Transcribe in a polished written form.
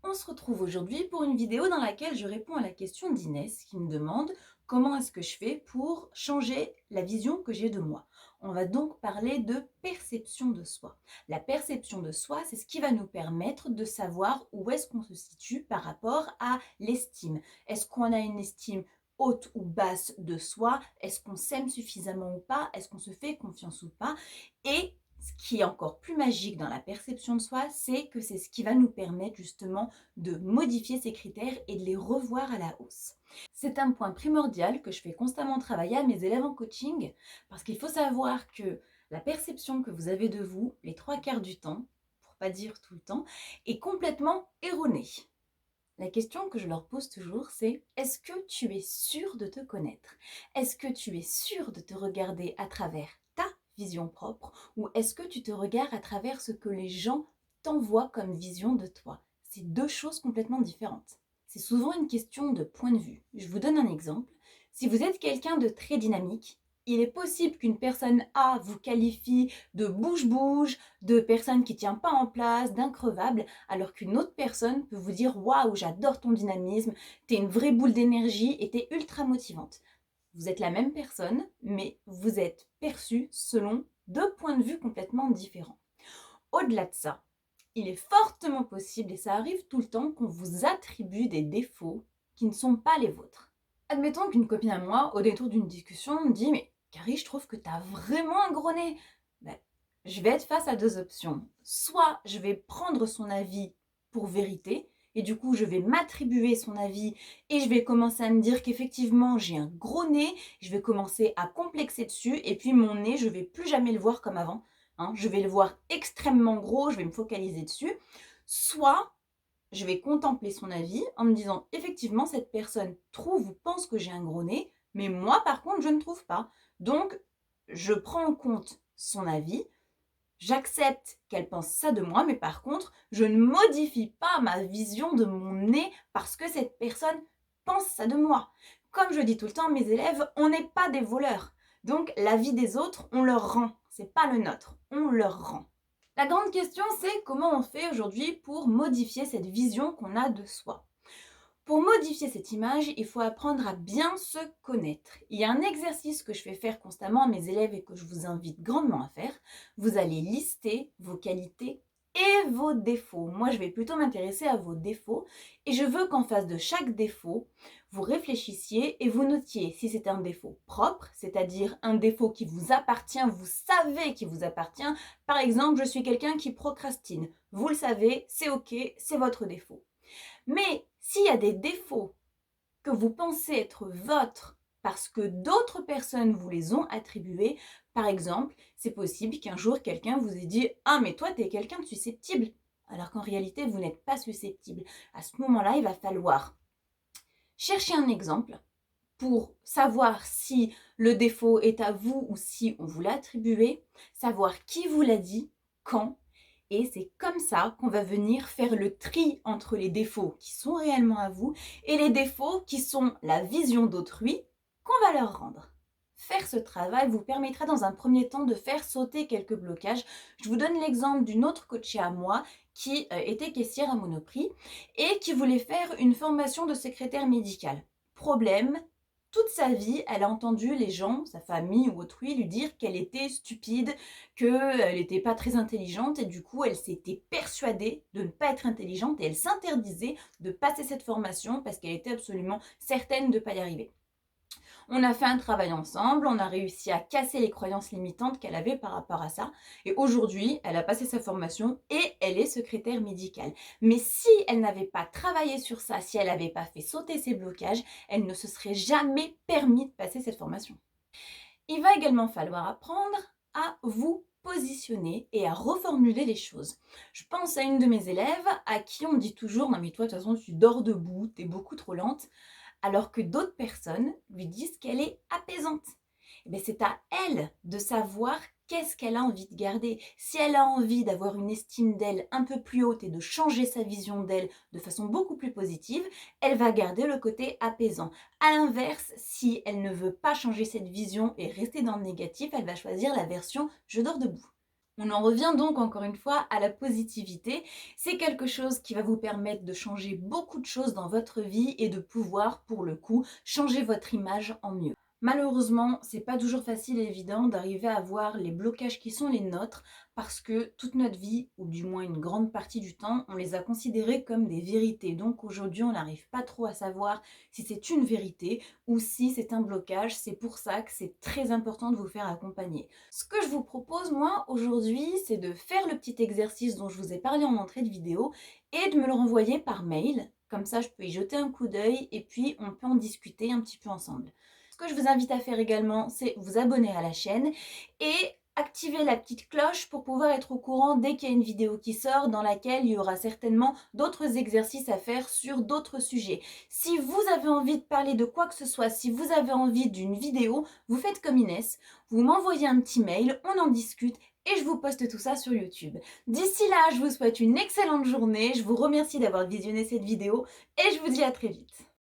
On se retrouve aujourd'hui pour une vidéo dans laquelle je réponds à la question d'Inès qui me demande comment est-ce que je fais pour changer la vision que j'ai de moi. On va donc parler de perception de soi. La perception de soi, c'est ce qui va nous permettre de savoir où est-ce qu'on se situe par rapport à l'estime. Est-ce qu'on a une estime haute ou basse de soi? Est-ce qu'on s'aime suffisamment ou pas? Est-ce qu'on se fait confiance ou pas? Et ce qui est encore plus magique dans la perception de soi, c'est que c'est ce qui va nous permettre justement de modifier ces critères et de les revoir à la hausse. C'est un point primordial que je fais constamment travailler à mes élèves en coaching parce qu'il faut savoir que la perception que vous avez de vous, les trois quarts du temps, pour pas dire tout le temps, est complètement erronée. La question que je leur pose toujours, c'est est-ce que tu es sûr de te connaître? Est-ce que tu es sûr de te regarder à travers ta vision propre ou est-ce que tu te regardes à travers ce que les gens t'envoient comme vision de toi? C'est deux choses complètement différentes. C'est souvent une question de point de vue. Je vous donne un exemple. Si vous êtes quelqu'un de très dynamique, il est possible qu'une personne A vous qualifie de bouge-bouge, de personne qui ne tient pas en place, d'increvable, alors qu'une autre personne peut vous dire waouh, j'adore ton dynamisme, t'es une vraie boule d'énergie et t'es ultra motivante. Vous êtes la même personne, mais vous êtes perçu selon deux points de vue complètement différents. Au-delà de ça, il est fortement possible, et ça arrive tout le temps, qu'on vous attribue des défauts qui ne sont pas les vôtres. Admettons qu'une copine à moi, au détour d'une discussion, me dit « Mais Carrie, je trouve que t'as vraiment un gros nez !» Ben, je vais être face à deux options. Soit je vais prendre son avis pour vérité, et du coup je vais m'attribuer son avis, et je vais commencer à me dire qu'effectivement j'ai un gros nez, je vais commencer à complexer dessus, et puis mon nez, je vais plus jamais le voir comme avant. Je vais le voir extrêmement gros, je vais me focaliser dessus. Soit je vais contempler son avis en me disant effectivement cette personne trouve ou pense que j'ai un gros nez, mais moi par contre je ne trouve pas. Donc je prends en compte son avis, j'accepte qu'elle pense ça de moi, mais par contre je ne modifie pas ma vision de mon nez parce que cette personne pense ça de moi. Comme je dis tout le temps à mes élèves, on n'est pas des voleurs. Donc l'avis des autres, on leur rend. C'est pas le nôtre, on leur rend. La grande question, c'est comment on fait aujourd'hui pour modifier cette vision qu'on a de soi. Pour modifier cette image, il faut apprendre à bien se connaître. Il y a un exercice que je fais faire constamment à mes élèves et que je vous invite grandement à faire. Vous allez lister vos qualités et vos défauts. Moi, je vais plutôt m'intéresser à vos défauts et je veux qu'en face de chaque défaut, vous réfléchissiez et vous notiez si c'est un défaut propre, c'est-à-dire un défaut qui vous appartient, vous savez qu'il vous appartient. Par exemple, je suis quelqu'un qui procrastine. Vous le savez, c'est ok, c'est votre défaut. Mais s'il y a des défauts que vous pensez être vôtres parce que d'autres personnes vous les ont attribués, par exemple, c'est possible qu'un jour quelqu'un vous ait dit « Ah mais toi t'es quelqu'un de susceptible » alors qu'en réalité vous n'êtes pas susceptible. À ce moment-là, il va falloir chercher un exemple pour savoir si le défaut est à vous ou si on vous l'a attribué, savoir qui vous l'a dit, quand. Et c'est comme ça qu'on va venir faire le tri entre les défauts qui sont réellement à vous et les défauts qui sont la vision d'autrui qu'on va leur rendre. Faire ce travail vous permettra dans un premier temps de faire sauter quelques blocages. Je vous donne l'exemple d'une autre coachée à moi qui était caissière à Monoprix et qui voulait faire une formation de secrétaire médicale. Problème, toute sa vie, elle a entendu les gens, sa famille ou autrui, lui dire qu'elle était stupide, qu'elle n'était pas très intelligente et du coup, elle s'était persuadée de ne pas être intelligente et elle s'interdisait de passer cette formation parce qu'elle était absolument certaine de ne pas y arriver. On a fait un travail ensemble, on a réussi à casser les croyances limitantes qu'elle avait par rapport à ça. Et aujourd'hui, elle a passé sa formation et elle est secrétaire médicale. Mais si elle n'avait pas travaillé sur ça, si elle n'avait pas fait sauter ses blocages, elle ne se serait jamais permis de passer cette formation. Il va également falloir apprendre à vous positionner et à reformuler les choses. Je pense à une de mes élèves à qui on dit toujours « Non mais toi de toute façon tu dors debout, t'es beaucoup trop lente » alors que d'autres personnes lui disent qu'elle est apaisante. Et bien c'est à elle de savoir qu'est-ce qu'elle a envie de garder. Si elle a envie d'avoir une estime d'elle un peu plus haute et de changer sa vision d'elle de façon beaucoup plus positive, elle va garder le côté apaisant. À l'inverse, si elle ne veut pas changer cette vision et rester dans le négatif, elle va choisir la version « je dors debout ». On en revient donc encore une fois à la positivité. C'est quelque chose qui va vous permettre de changer beaucoup de choses dans votre vie et de pouvoir, pour le coup, changer votre image en mieux. Malheureusement, c'est pas toujours facile et évident d'arriver à voir les blocages qui sont les nôtres parce que toute notre vie, ou du moins une grande partie du temps, on les a considérés comme des vérités. Donc aujourd'hui, on n'arrive pas trop à savoir si c'est une vérité ou si c'est un blocage. C'est pour ça que c'est très important de vous faire accompagner. Ce que je vous propose, moi, aujourd'hui, c'est de faire le petit exercice dont je vous ai parlé en entrée de vidéo et de me le renvoyer par mail. Comme ça, je peux y jeter un coup d'œil et puis on peut en discuter un petit peu ensemble. Ce que je vous invite à faire également, c'est vous abonner à la chaîne et activer la petite cloche pour pouvoir être au courant dès qu'il y a une vidéo qui sort dans laquelle il y aura certainement d'autres exercices à faire sur d'autres sujets. Si vous avez envie de parler de quoi que ce soit, si vous avez envie d'une vidéo, vous faites comme Inès, vous m'envoyez un petit mail, on en discute et je vous poste tout ça sur YouTube. D'ici là, je vous souhaite une excellente journée, je vous remercie d'avoir visionné cette vidéo et je vous dis à très vite.